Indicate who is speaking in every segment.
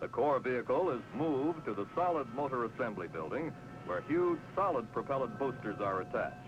Speaker 1: The core vehicle is moved to the solid motor assembly building, where huge solid propellant boosters are attached.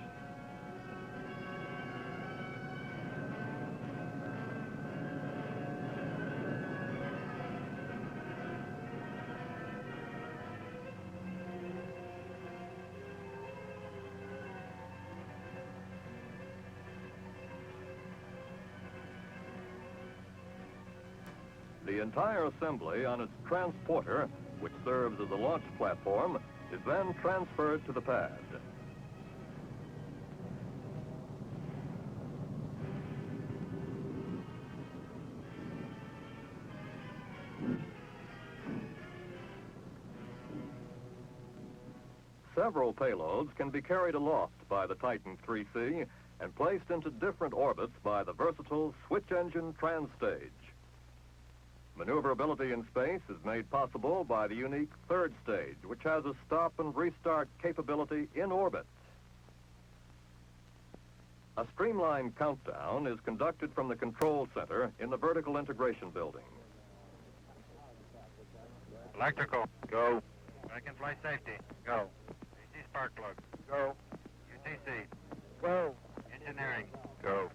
Speaker 1: The entire assembly on its transporter, which serves as a launch platform, is then transferred to the pad. Several payloads can be carried aloft by the Titan 3C and placed into different orbits by the versatile switch-engine trans-stage. Maneuverability in space is made possible by the unique third stage, which has a stop and restart capability in orbit. A streamlined countdown is conducted from the control center in the vertical integration building.
Speaker 2: Electrical, go. American flight safety, go. AC spark plug, go. UTC, go. Engineering, go.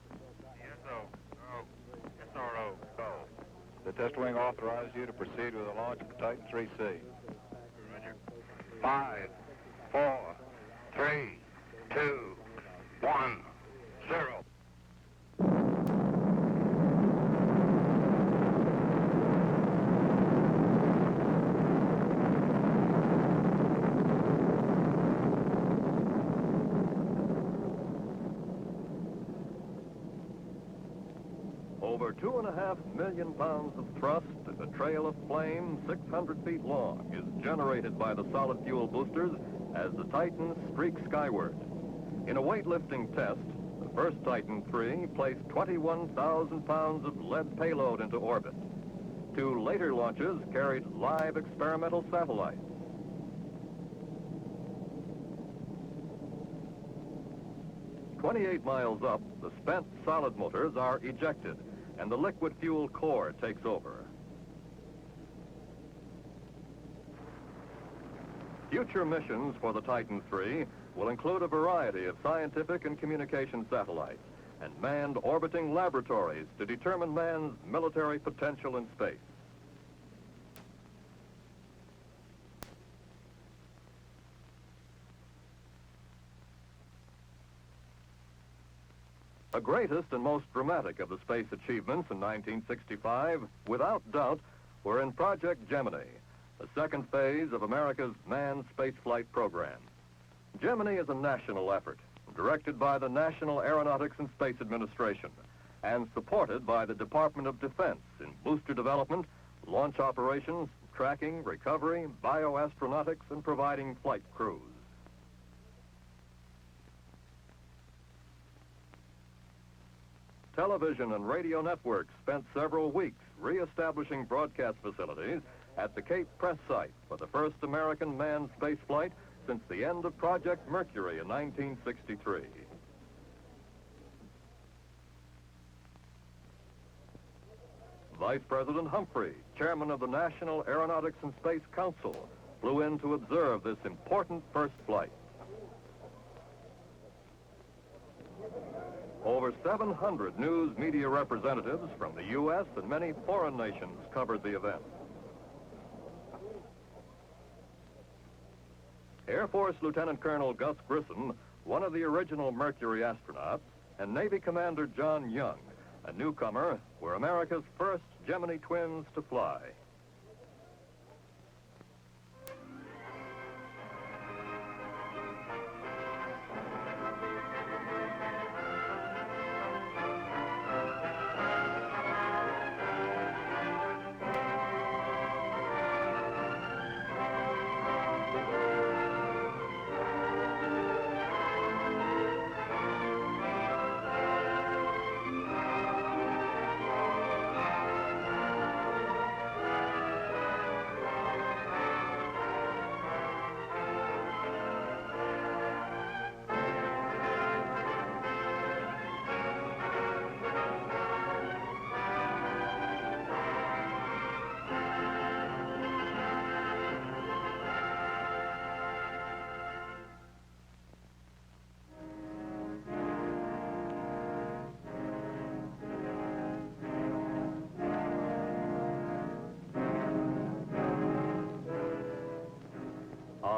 Speaker 2: CSO, go. SRO, go.
Speaker 3: The test wing authorized you to proceed with the launch of the Titan 3C.
Speaker 2: Roger.
Speaker 4: 5, 4, 3, 2, 1, 0.
Speaker 1: Over 2.5 million pounds of thrust and a trail of flame 600 feet long is generated by the solid fuel boosters as the Titan streaks skyward. In a weightlifting test, the first Titan III placed 21,000 pounds of lead payload into orbit. 2 later launches carried live experimental satellites. "28 miles up, the spent solid motors are ejected, and the liquid fuel core takes over. Future missions for the Titan III will include a variety of scientific and communication satellites and manned orbiting laboratories to determine man's military potential in space. The greatest and most dramatic of the space achievements in 1965, without doubt, were in Project Gemini, the second phase of America's manned spaceflight program. Gemini is a national effort, directed by the National Aeronautics and Space Administration, and supported by the Department of Defense in booster development, launch operations, tracking, recovery, bioastronautics, and providing flight crews. Television and radio networks spent several weeks re-establishing broadcast facilities at the Cape Press site for the first American manned spaceflight since the end of Project Mercury in 1963. Vice President Humphrey, chairman of the National Aeronautics and Space Council, flew in to observe this important first flight. Over 700 news media representatives from the U.S. and many foreign nations covered the event. Air Force Lieutenant Colonel Gus Grissom, one of the original Mercury astronauts, and Navy Commander John Young, a newcomer, were America's first Gemini twins to fly.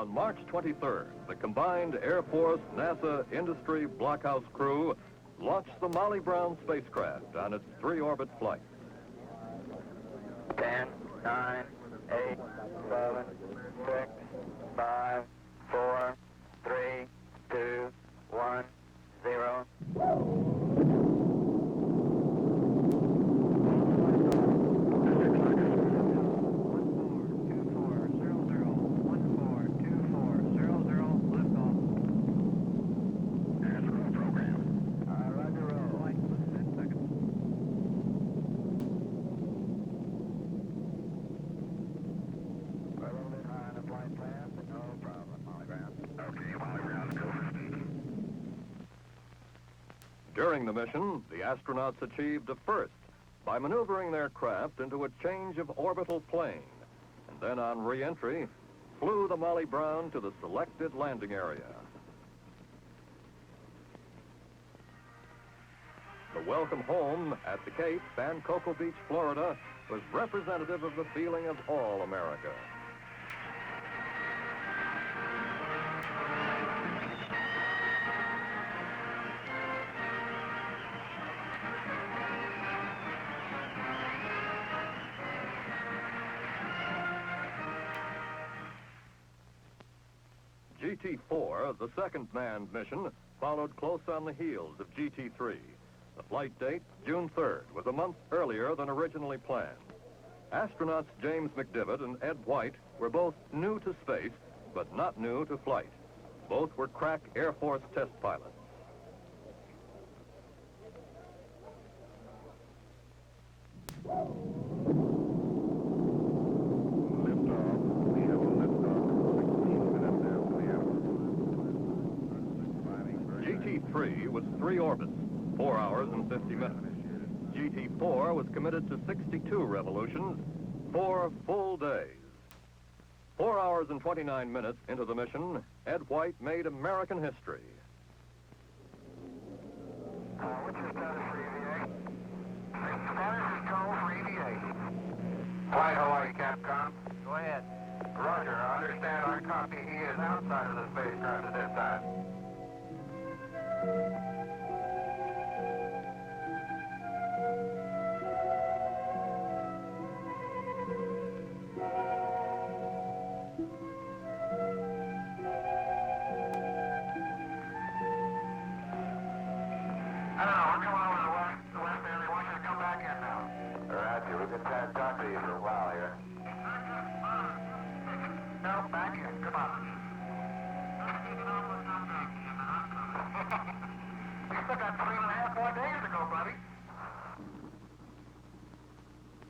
Speaker 1: On March 23rd, the combined Air Force, NASA, industry blockhouse crew launched the Molly Brown spacecraft on its three-orbit flight.
Speaker 2: 10, 9, 8, 7, 6, 5, 4, 3, 2, 1, 0.
Speaker 1: During the mission, the astronauts achieved a first by maneuvering their craft into a change of orbital plane, and then on re-entry, flew the Molly Brown to the selected landing area. The welcome home at the Cape and Cocoa Beach, Florida, was representative of the feeling of all America. GT-4, the second manned mission, followed close on the heels of GT-3. The flight date, June 3rd, was a month earlier than originally planned. Astronauts James McDivitt and Ed White were both new to space, but not new to flight. Both were crack Air Force test pilots. GT-3 was 3 orbits, 4 hours and 50 minutes. GT-4 was committed to 62 revolutions, 4 full days. 4 hours and 29 minutes into the mission, Ed White made American history.
Speaker 2: What's your status for EVA? Status is go for EVA. Flight Hawaii, Capcom. Go ahead. Roger, I understand our copy. He is outside of the spacecraft at this time. I don't know, we're coming over the west area. We want you to come back in now. Roger, we've been trying to talk to you for a while here. No, back in, come on. We still got 3.5 more days to go, buddy.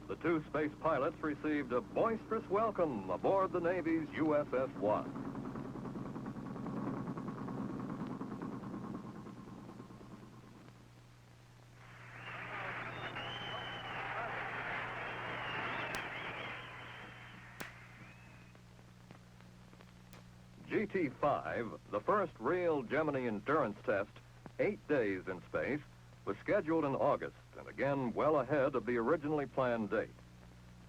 Speaker 1: The two space pilots received a boisterous welcome aboard the Navy's USS-1. GT-5, the first real Gemini endurance test, 8 days in space, was scheduled in August, and again well ahead of the originally planned date.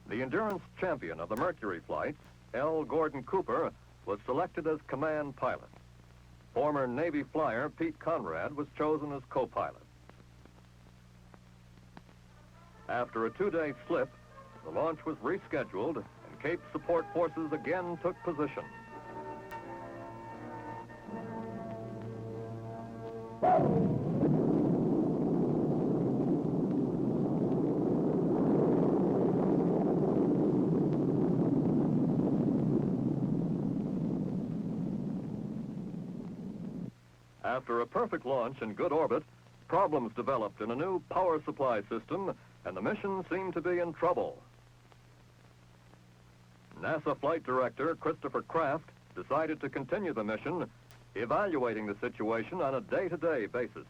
Speaker 1: The endurance champion of the Mercury flights, L. Gordon Cooper, was selected as command pilot. Former Navy flyer Pete Conrad was chosen as co-pilot. After a 2-day slip, the launch was rescheduled, and Cape support forces again took position. After a perfect launch in good orbit, problems developed in a new power supply system, and the mission seemed to be in trouble. NASA Flight Director Christopher Kraft decided to continue the mission, evaluating the situation on a day-to-day basis.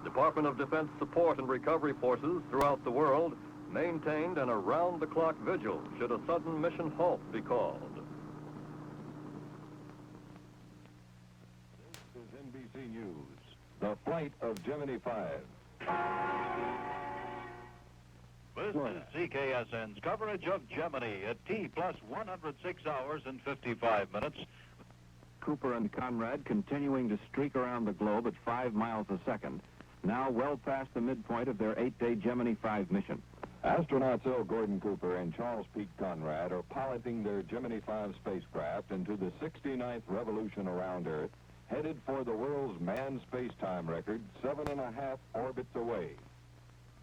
Speaker 1: Department of Defense support and recovery forces throughout the world maintained an around-the-clock vigil should a sudden mission halt be called.
Speaker 3: This is NBC News, the flight of Gemini 5. This is CKSN's coverage of Gemini at T plus 106 hours and 55 minutes.
Speaker 5: Cooper and Conrad continuing to streak around the globe at 5 miles a second, now well past the midpoint of their 8-day Gemini 5 mission.
Speaker 6: Astronauts L. Gordon Cooper and Charles Pete Conrad are piloting their Gemini 5 spacecraft into the 69th revolution around Earth, headed for the world's manned space-time record, 7.5 orbits away.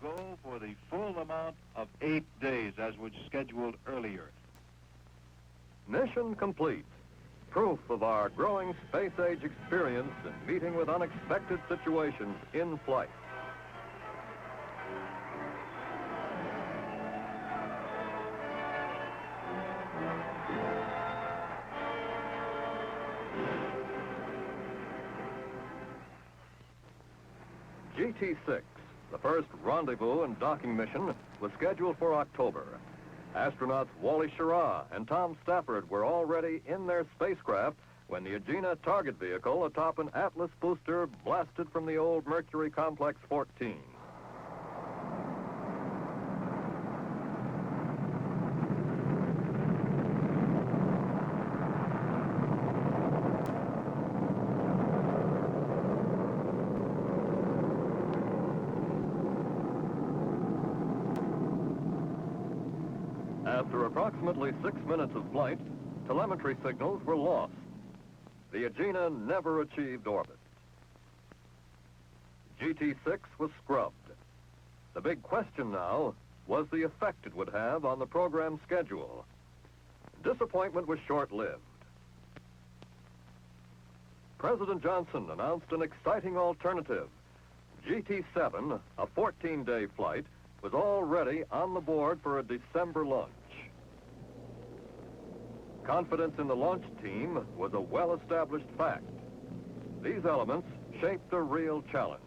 Speaker 3: Go for the full amount of 8 days as was scheduled earlier.
Speaker 1: Mission complete. Proof of our growing space-age experience in meeting with unexpected situations in flight. GT-6, the first rendezvous and docking mission, was scheduled for October. Astronauts Wally Schirra and Tom Stafford were already in their spacecraft when the Agena target vehicle atop an Atlas booster blasted from the old Mercury Complex 14. After approximately 6 minutes of flight, telemetry signals were lost. The Agena never achieved orbit. GT-6 was scrubbed. The big question now was the effect it would have on the program schedule. Disappointment was short-lived. President Johnson announced an exciting alternative. GT-7, a 14-day flight, was already on the board for a December launch. Confidence in the launch team was a well-established fact. These elements shaped a real challenge.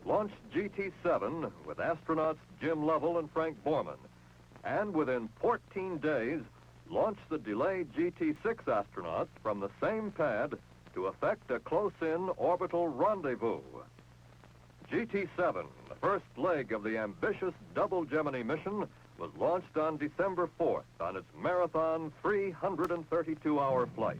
Speaker 1: Launched GT-7 with astronauts Jim Lovell and Frank Borman, and within 14 days, launched the delayed GT-6 astronauts from the same pad to effect a close-in orbital rendezvous. GT-7, the first leg of the ambitious double Gemini mission, was launched on December 4th on its marathon 332-hour flight.